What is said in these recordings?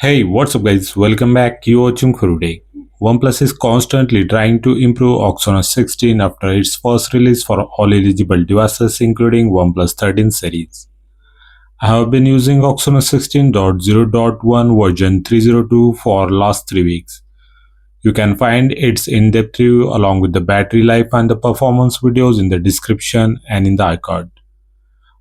Hey, what's up guys? Welcome back. You're watching Day. OnePlus is constantly trying to improve OxygenOS 16 after its first release for all eligible devices including OnePlus 13 series. I have been using OxygenOS 16.0.1 version 302 for last 3 weeks. You can find its in-depth review along with the battery life and the performance videos in the description and in the iCard.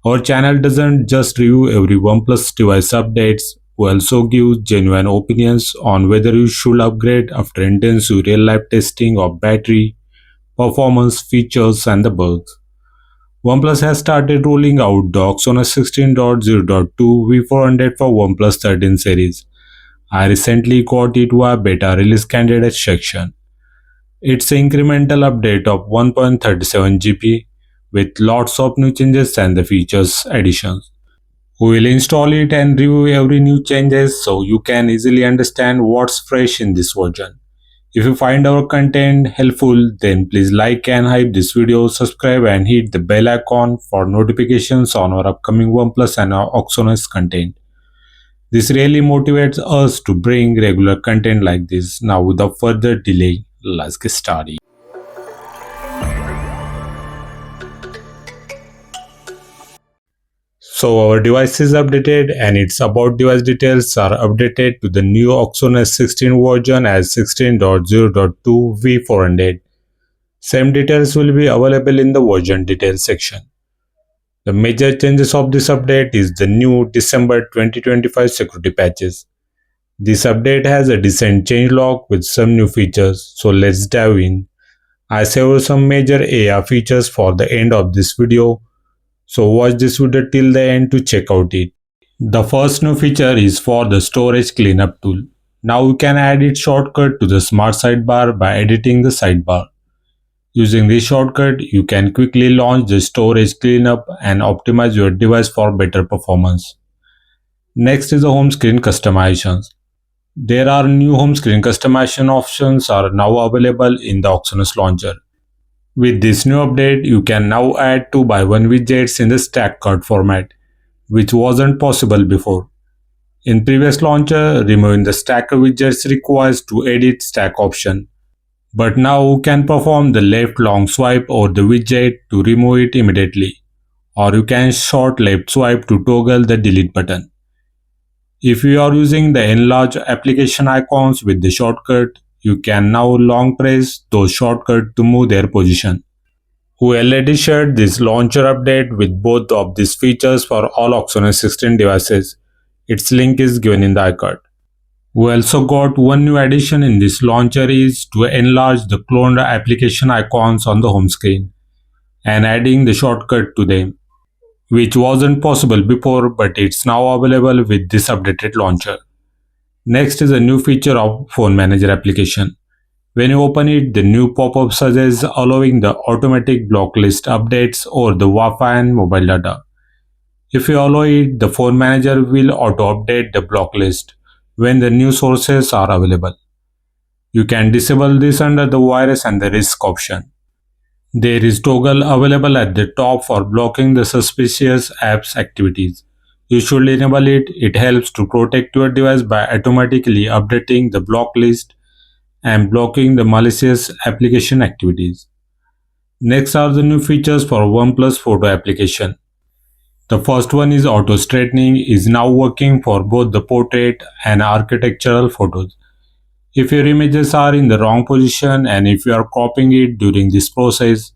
Our channel doesn't just review every OnePlus device updates, we also give genuine opinions on whether you should upgrade after intensive real-life testing of battery, performance, features, and the bugs. OnePlus has started rolling out the OxygenOS 16.0.2 V400 for OnePlus 13 series. I recently got it via beta release candidate section. It's an incremental update of 1.37 GB with lots of new changes and the features additions. We will install it and review every new changes so you can easily understand what's fresh in this version. If you find our content helpful, then please like and hype this video, subscribe and hit the bell icon for notifications on our upcoming OnePlus and our OxygenOS content. This really motivates us to bring regular content like this. Now without further delay, let's get started. So our device is updated and its about device details are updated to the new OxygenOS 16 version as 16.0.2 V400. Same details will be available in the version details section. The major changes of this update is the new December 2025 security patches. This update has a decent changelog with some new features, so let's dive in. I saved some major AI features for the end of this video, so watch this video till the end to check out it. The first new feature is for the storage cleanup tool. Now you can add its shortcut to the smart sidebar by editing the sidebar. Using this shortcut, you can quickly launch the storage cleanup and optimize your device for better performance. Next is the home screen customizations. There are new home screen customization options are now available in the OxygenOS launcher. With this new update, you can now add 2x1 widgets in the stack card format, which wasn't possible before. In previous launcher, removing the stacker widgets requires to edit stack option. But now you can perform the left long swipe over the widget to remove it immediately, or you can short left swipe to toggle the delete button. If you are using the enlarge application icons with the shortcut, you can now long press those shortcuts to move their position. We already shared this launcher update with both of these features for all OxygenOS 16 devices. Its link is given in the iCard. We also got one new addition in this launcher is to enlarge the cloned application icons on the home screen and adding the shortcut to them, which wasn't possible before but it's now available with this updated launcher. Next is a new feature of Phone Manager application. When you open it, the new pop-up suggests allowing the automatic block list updates over the Wi-Fi and mobile data. If you allow it, the Phone Manager will auto-update the block list when the new sources are available. You can disable this under the virus and the risk option. There is toggle available at the top for blocking the suspicious apps activities. You should enable it. It helps to protect your device by automatically updating the block list and blocking the malicious application activities. Next are the new features for OnePlus photo application. The first one is auto straightening is now working for both the portrait and architectural photos. If your images are in the wrong position and if you are cropping it during this process,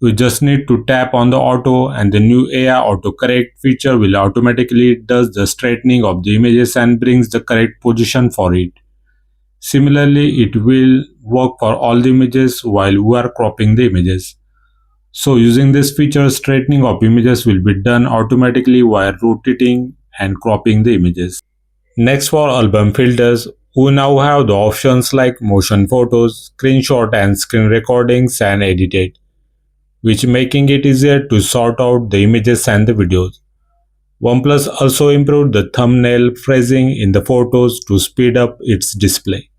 you just need to tap on the auto and the new AI autocorrect feature will automatically does the straightening of the images and brings the correct position for it. Similarly, it will work for all the images while we are cropping the images. So using this feature, straightening of images will be done automatically while rotating and cropping the images. Next for album filters, we now have the options like motion photos, screenshot and screen recordings and edited, which making it easier to sort out the images and the videos. OnePlus also improved the thumbnail phrasing in the photos to speed up its display.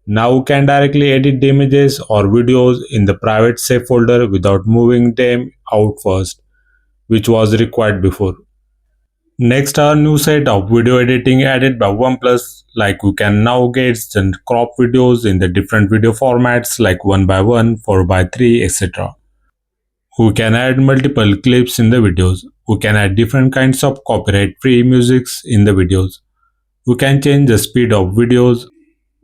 Now you can directly edit the images or videos in the private save folder without moving them out first, which was required before. Next are new set of video editing added by OnePlus, like we can now get and crop videos in the different video formats like 1:1, 4:3, etc. We can add multiple clips in the videos. We can add different kinds of copyright-free musics in the videos. We can change the speed of videos.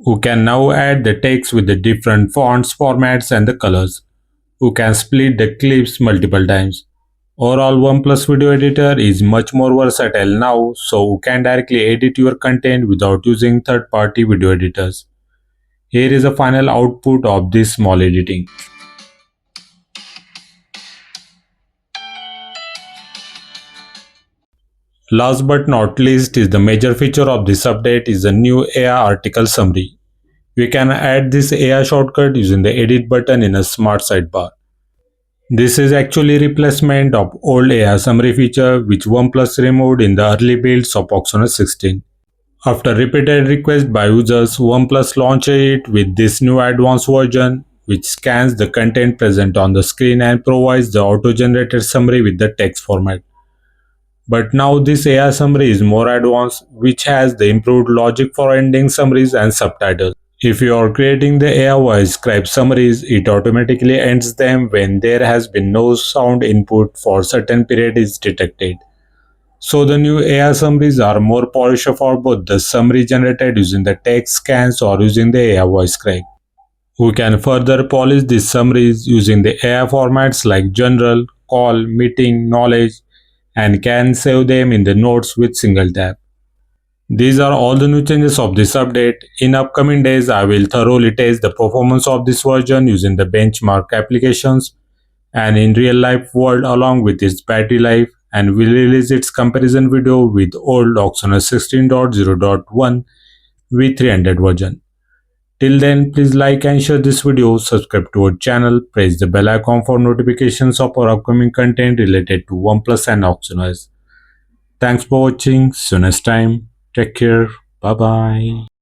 We can now add the text with the different fonts, formats and the colors. We can split the clips multiple times. Overall, OnePlus Video Editor is much more versatile now, so you can directly edit your content without using third-party video editors. Here is a final output of this small editing. Last but not least is the major feature of this update is the new AI article summary. We can add this AI shortcut using the edit button in a smart sidebar. This is actually replacement of old AI summary feature which OnePlus removed in the early builds of OxygenOS 16. After repeated requests by users, OnePlus launched it with this new advanced version which scans the content present on the screen and provides the auto-generated summary with the text format. But now this AI summary is more advanced, which has the improved logic for ending summaries and subtitles. If you are creating the AI voice scribe summaries, it automatically ends them when there has been no sound input for certain period is detected. So the new AI summaries are more polished for both the summary generated using the text scans or using the AI voice scribe. We can further polish these summaries using the AI formats like general, call, meeting, knowledge, and can save them in the notes with single tap. These are all the new changes of this update. In upcoming days, I will thoroughly test the performance of this version using the benchmark applications and in real life world along with its battery life, and will release its comparison video with old OxygenOS 16.0.1 V300 version. Till then, please like and share this video, subscribe to our channel, press the bell icon for notifications of our upcoming content related to OnePlus and OxygenOS. Thanks for watching. See you next time. Take care. Bye bye.